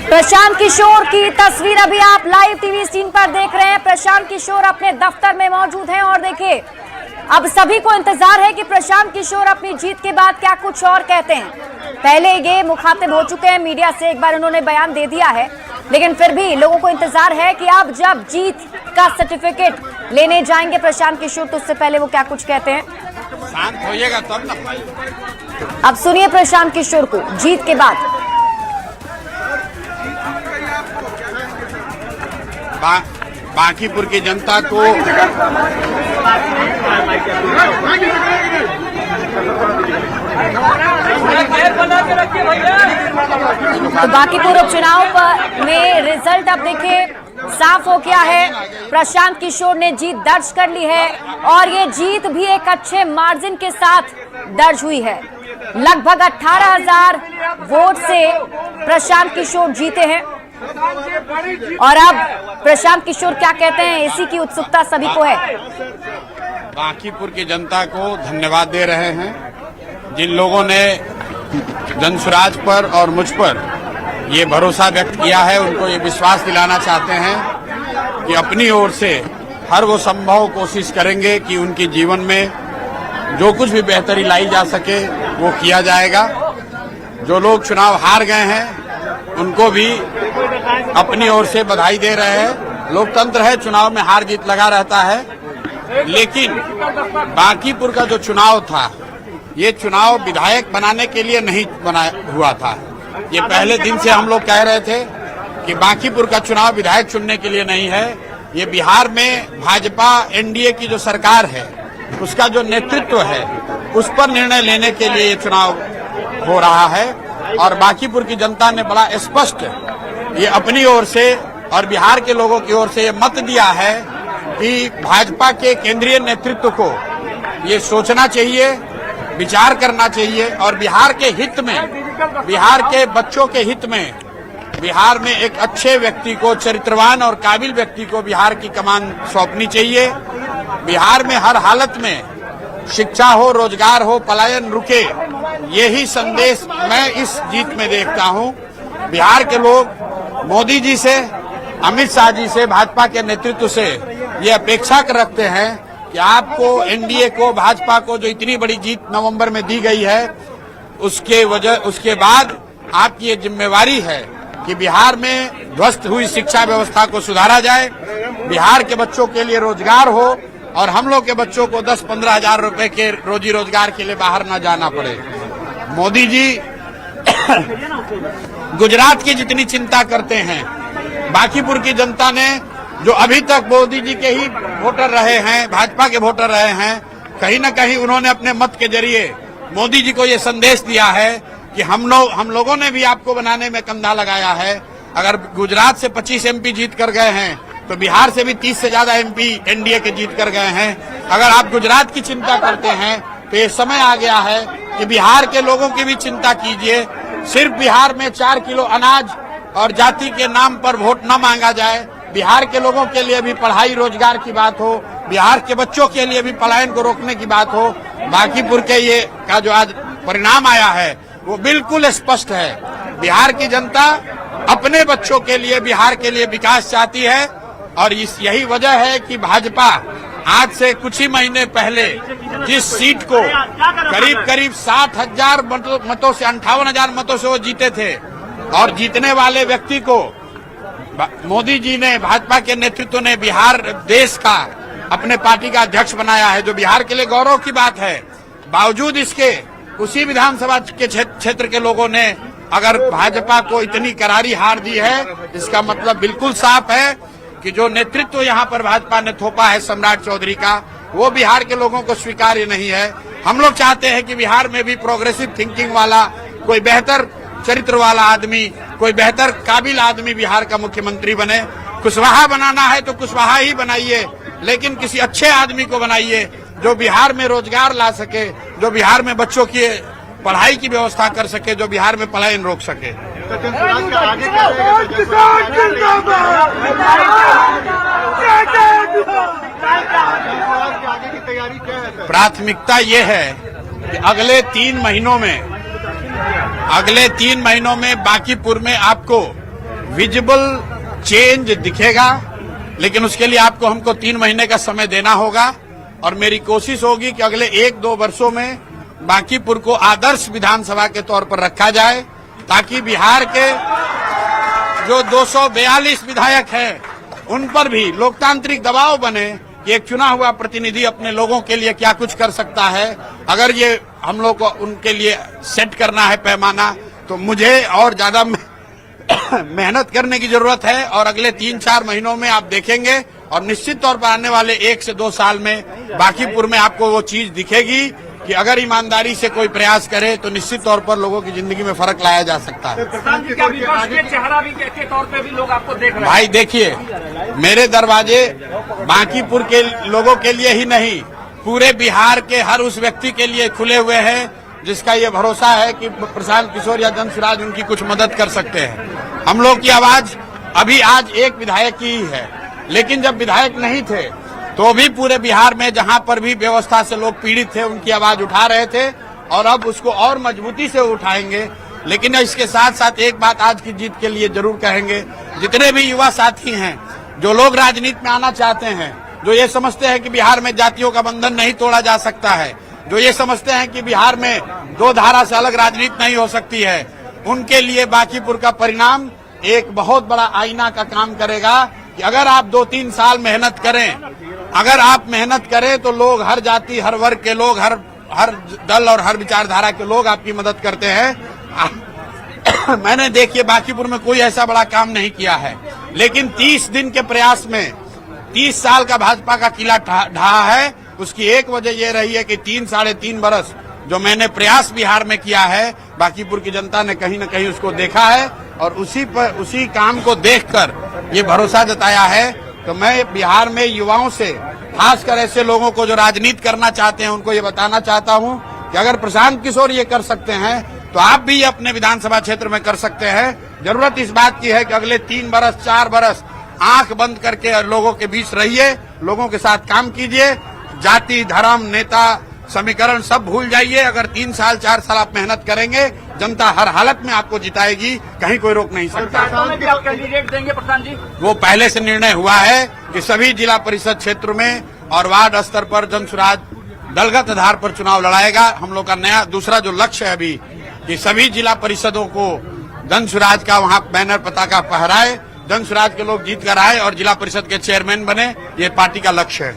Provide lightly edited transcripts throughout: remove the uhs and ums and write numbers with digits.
प्रशांत किशोर की तस्वीर अभी आप लाइव टीवी स्क्रीन पर देख रहे हैं। प्रशांत किशोर अपने दफ्तर में मौजूद हैं और देखिए अब सभी को इंतजार है कि प्रशांत किशोर अपनी जीत के बाद क्या कुछ और कहते हैं। पहले ये मुखातिब हो चुके हैं मीडिया से, एक बार उन्होंने बयान दे दिया है, लेकिन फिर भी लोगों को इंतजार है कि अब जब जीत का सर्टिफिकेट लेने जाएंगे प्रशांत किशोर तो उससे पहले वो क्या कुछ कहते हैं। शांत होइएगा तब ना। अब सुनिए प्रशांत किशोर को जीत के बाद। बांकीपुर की जनता को तो बांकीपुर उपचुनाव में रिजल्ट अब देखिए साफ हो गया है। प्रशांत किशोर ने जीत दर्ज कर ली है और ये जीत भी एक अच्छे मार्जिन के साथ दर्ज हुई है। लगभग 18,000 वोट से प्रशांत किशोर जीते हैं और अब प्रशांत किशोर क्या कहते हैं इसी की उत्सुकता सभी को है। बांकीपुर की जनता को धन्यवाद दे रहे हैं, जिन लोगों ने जनसुराज पर और मुझ पर ये भरोसा व्यक्त किया है। उनको ये विश्वास दिलाना चाहते हैं कि अपनी ओर से हर वो संभव कोशिश करेंगे कि उनके जीवन में जो कुछ भी बेहतरी लाई जा सके वो किया जाएगा। जो लोग चुनाव हार गए हैं उनको भी अपनी ओर से बधाई दे रहे हैं। लोकतंत्र है, चुनाव में हार जीत लगा रहता है, लेकिन बांकीपुर का जो चुनाव था ये चुनाव विधायक बनाने के लिए नहीं बना हुआ था। ये पहले दिन से हम लोग कह रहे थे कि बांकीपुर का चुनाव विधायक चुनने के लिए नहीं है। ये बिहार में भाजपा एनडीए की जो सरकार है उसका जो नेतृत्व है उस पर निर्णय लेने के लिए ये चुनाव हो रहा है। और बांकीपुर की जनता ने बड़ा स्पष्ट ये अपनी ओर से और बिहार के लोगों की ओर से ये मत दिया है कि भाजपा के केंद्रीय नेतृत्व को ये सोचना चाहिए, विचार करना चाहिए और बिहार के हित में, बिहार के बच्चों के हित में, बिहार में एक अच्छे व्यक्ति को, चरित्रवान और काबिल व्यक्ति को बिहार की कमान सौंपनी चाहिए। बिहार में हर हालत में शिक्षा हो, रोजगार हो, पलायन रुके, यही संदेश मैं इस जीत में देखता हूं। बिहार के लोग मोदी जी से, अमित शाह जी से, भाजपा के नेतृत्व से ये अपेक्षा रखते हैं कि आपको, एनडीए को, भाजपा को जो इतनी बड़ी जीत नवंबर में दी गई है उसके बाद आपकी ये जिम्मेवारी है कि बिहार में ध्वस्त हुई शिक्षा व्यवस्था को सुधारा जाए, बिहार के बच्चों के लिए रोजगार हो और हम लोग के बच्चों को 10-15 हजार रुपए के रोजी रोजगार के लिए बाहर न जाना पड़े। मोदी जी गुजरात की जितनी चिंता करते हैं, बांकीपुर की जनता ने जो अभी तक मोदी जी के ही वोटर रहे हैं, भाजपा के वोटर रहे हैं, कहीं न कहीं उन्होंने अपने मत के जरिए मोदी जी को ये संदेश दिया है कि हम लोगों ने भी आपको बनाने में कंधा लगाया है। अगर गुजरात से 25 एमपी जीत कर गए हैं तो बिहार से भी 30 से ज्यादा एमपी एनडीए के जीत कर गए हैं। अगर आप गुजरात की चिंता करते हैं तो ये समय आ गया है कि बिहार के लोगों की भी चिंता कीजिए। सिर्फ बिहार में 4 किलो अनाज और जाति के नाम पर वोट न मांगा जाए। बिहार के लोगों के लिए भी पढ़ाई रोजगार की बात हो, बिहार के बच्चों के लिए भी पलायन को रोकने की बात हो। बांकीपुर के ये का जो आज परिणाम आया है वो बिल्कुल स्पष्ट है। बिहार की जनता अपने बच्चों के लिए, बिहार के लिए विकास चाहती है और यही वजह है कि भाजपा आज से कुछ ही महीने पहले जिस सीट को करीब 60,000 मतों से, 58,000 मतों से वो जीते थे और जीतने वाले व्यक्ति को मोदी जी ने, भाजपा के नेतृत्व ने बिहार देश का अपने पार्टी का अध्यक्ष बनाया है, जो बिहार के लिए गौरव की बात है। बावजूद इसके उसी विधानसभा के क्षेत्र के लोगों ने अगर भाजपा को इतनी करारी हार दी है, इसका मतलब बिल्कुल साफ है कि जो नेतृत्व यहाँ पर भाजपा ने थोपा है सम्राट चौधरी का, वो बिहार के लोगों को स्वीकार्य नहीं है। हम लोग चाहते हैं कि बिहार में भी प्रोग्रेसिव थिंकिंग वाला, कोई बेहतर चरित्र वाला आदमी, कोई बेहतर काबिल आदमी बिहार का मुख्यमंत्री बने। कुशवाहा बनाना है तो कुशवाहा ही बनाइए, लेकिन किसी अच्छे आदमी को बनाइए जो बिहार में रोजगार ला सके, जो बिहार में बच्चों की पढ़ाई की व्यवस्था कर सके, जो बिहार में पलायन रोक सके। प्राथमिकता ये है कि अगले 3 महीनों में बांकीपुर में आपको विजिबल चेंज दिखेगा, लेकिन उसके लिए आपको हमको 3 महीने का समय देना होगा और मेरी कोशिश होगी कि अगले 1-2 वर्षों में बांकीपुर को आदर्श विधानसभा के तौर पर रखा जाए, ताकि बिहार के जो 242 विधायक हैं उन पर भी लोकतांत्रिक दबाव बने कि एक चुना हुआ प्रतिनिधि अपने लोगों के लिए क्या कुछ कर सकता है। अगर ये हम लोग को उनके लिए सेट करना है पैमाना, तो मुझे और ज्यादा मेहनत करने की जरूरत है और अगले 3-4 महीनों में आप देखेंगे और निश्चित तौर पर आने वाले 1 से 2 साल में बांकीपुर में आपको वो चीज दिखेगी कि अगर ईमानदारी से कोई प्रयास करे तो निश्चित तौर पर लोगों की जिंदगी में फर्क लाया जा सकता है। चेहरा भी के तौर पे भी लोग आपको देख रहे हैं। भाई देखिए, मेरे दरवाजे बांकीपुर के लोगों के लिए ही नहीं, पूरे बिहार के हर उस व्यक्ति के लिए खुले हुए हैं जिसका ये भरोसा है कि प्रशांत किशोर या जन-सुराज उनकी कुछ मदद कर सकते हैं। हम लोग की आवाज अभी आज एक विधायक की ही है, लेकिन जब विधायक नहीं थे तो भी पूरे बिहार में जहां पर भी व्यवस्था से लोग पीड़ित थे उनकी आवाज उठा रहे थे और अब उसको और मजबूती से उठाएंगे। लेकिन इसके साथ साथ एक बात आज की जीत के लिए जरूर कहेंगे, जितने भी युवा साथी हैं जो लोग राजनीति में आना चाहते हैं, जो ये समझते हैं कि बिहार में जातियों का बंधन नहीं तोड़ा जा सकता है, जो ये समझते हैं कि बिहार में 2 धारा से अलग राजनीति नहीं हो सकती है, उनके लिए बांकीपुर का परिणाम एक बहुत बड़ा आईना का काम करेगा कि अगर आप 2-3 साल मेहनत करें, अगर आप मेहनत करें तो लोग, हर जाति, हर वर्ग के लोग, हर दल और हर विचारधारा के लोग आपकी मदद करते हैं। मैंने देखिए बांकीपुर में कोई ऐसा बड़ा काम नहीं किया है, लेकिन 30 दिन के प्रयास में 30 साल का भाजपा का किला ढहा है। उसकी एक वजह यह रही है कि 3-3.5 बरस जो मैंने प्रयास बिहार में किया है, बांकीपुर की जनता ने कहीं न कहीं उसको देखा है और उसी काम को देखकर ये भरोसा जताया है। तो मैं बिहार में युवाओं से, खासकर ऐसे लोगों को जो राजनीति करना चाहते हैं, उनको ये बताना चाहता हूं कि अगर प्रशांत किशोर ये कर सकते हैं तो आप भी अपने विधानसभा क्षेत्र में कर सकते हैं। जरूरत इस बात की है कि अगले 3 बरस 4 बरस आंख बंद करके लोगों के बीच रहिए, लोगों के साथ काम कीजिए, जाति, धर्म, नेता, समीकरण सब भूल जाइए। अगर 3 साल 4 साल आप मेहनत करेंगे, जनता हर हालत में आपको जिताएगी, कहीं कोई रोक नहीं सकता। आप कैंडिडेट देंगे प्रधान जी? वो पहले से निर्णय हुआ है कि सभी जिला परिषद क्षेत्र में और वार्ड स्तर पर जन-सुराज दलगत आधार पर चुनाव लड़ाएगा। हम लोग का नया दूसरा जो लक्ष्य है अभी कि सभी जिला परिषदों को जन-सुराज का वहां बैनर पताका फहराए, जन-सुराज के लोग जीत कर आए और जिला परिषद के चेयरमैन बने। ये पार्टी का लक्ष्य है।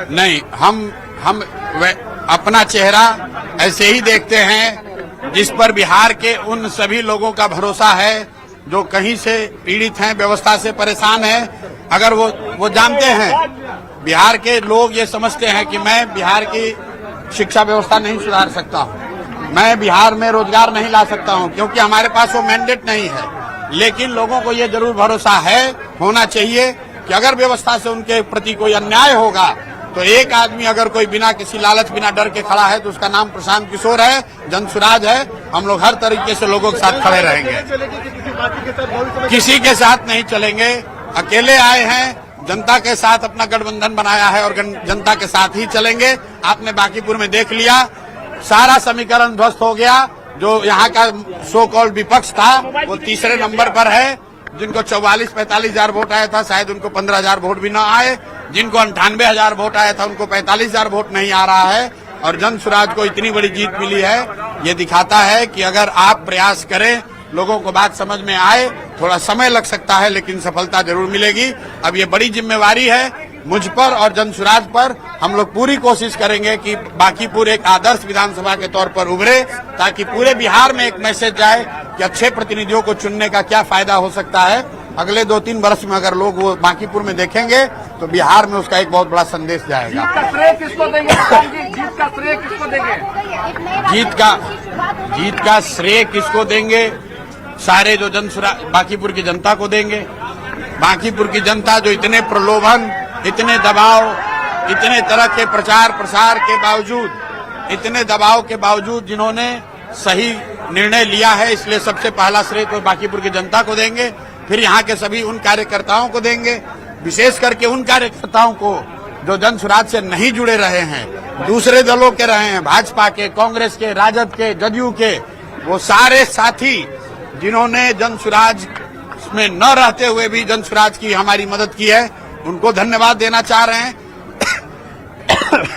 नहीं, हम अपना चेहरा ऐसे ही देखते हैं जिस पर बिहार के उन सभी लोगों का भरोसा है जो कहीं से पीड़ित हैं, व्यवस्था से परेशान हैं। अगर वो जानते हैं, बिहार के लोग ये समझते हैं कि मैं बिहार की शिक्षा व्यवस्था नहीं सुधार सकता हूं, मैं बिहार में रोजगार नहीं ला सकता हूं, क्योंकि हमारे पास वो मैंडेट नहीं है। लेकिन लोगों को ये जरूर भरोसा है, होना चाहिए कि अगर व्यवस्था से उनके प्रति कोई अन्याय होगा तो एक आदमी अगर कोई बिना किसी लालच, बिना डर के खड़ा है तो उसका नाम प्रशांत किशोर है, जन-सुराज है। हम लोग हर तरीके से लोगों के साथ खड़े रहेंगे, किसी के साथ नहीं चलेंगे। अकेले आए हैं, जनता के साथ अपना गठबंधन बनाया है और जनता के साथ ही चलेंगे। आपने बांकीपुर में देख लिया, सारा समीकरण ध्वस्त हो गया। जो यहाँ का सो कॉल्ड विपक्ष था वो तीसरे नंबर पर है। जिनको 44-45 हजार वोट आया था, शायद उनको 15 हजार वोट भी न आए। जिनको 98 हजार वोट आया था, उनको 45 हजार वोट नहीं आ रहा है। और जन-सुराज को इतनी बड़ी जीत मिली है। ये दिखाता है कि अगर आप प्रयास करें, लोगों को बात समझ में आए, थोड़ा समय लग सकता है लेकिन सफलता जरूर मिलेगी। अब ये बड़ी जिम्मेवारी है मुझ पर और जन-सुराज पर। हम लोग पूरी कोशिश करेंगे कि बांकीपुर एक आदर्श विधानसभा के तौर पर उभरे, ताकि पूरे बिहार में एक मैसेज जाए कि अच्छे प्रतिनिधियों को चुनने का क्या फायदा हो सकता है। अगले 2-3 वर्ष में अगर लोग वो बांकीपुर में देखेंगे तो बिहार में उसका एक बहुत बड़ा संदेश जाएगा। जीत का श्रेय किसको देंगे? जीत का श्रेय किसको देंगे? जीत का श्रेय किसको देंगे? सारे जो बांकीपुर की जनता को देंगे। बांकीपुर की जनता जो इतने प्रलोभन, इतने दबाव, इतने तरह के प्रचार प्रसार के बावजूद, इतने दबाव के बावजूद जिन्होंने सही निर्णय लिया है, इसलिए सबसे पहला श्रेय तो बांकीपुर की जनता को देंगे। फिर यहाँ के सभी उन कार्यकर्ताओं को देंगे, विशेष करके उन कार्यकर्ताओं को जो जन-सुराज से नहीं जुड़े रहे हैं, दूसरे दलों के रहे हैं, भाजपा के, कांग्रेस के, राजद के, जदयू के, वो सारे साथी जिन्होंने जन स्वराज में न रहते हुए भी जन स्वराज की हमारी मदद की है, उनको धन्यवाद देना चाह रहे हैं।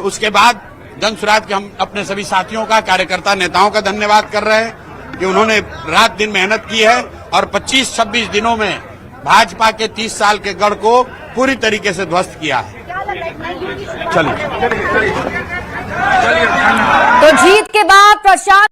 उसके बाद जन स्वराज के हम अपने सभी साथियों का, कार्यकर्ता नेताओं का धन्यवाद कर रहे हैं कि उन्होंने रात दिन मेहनत की है और 25-26 दिनों में भाजपा के 30 साल के गढ़ को पूरी तरीके से ध्वस्त किया है। चलिए। तो जीत के बाद प्रशांत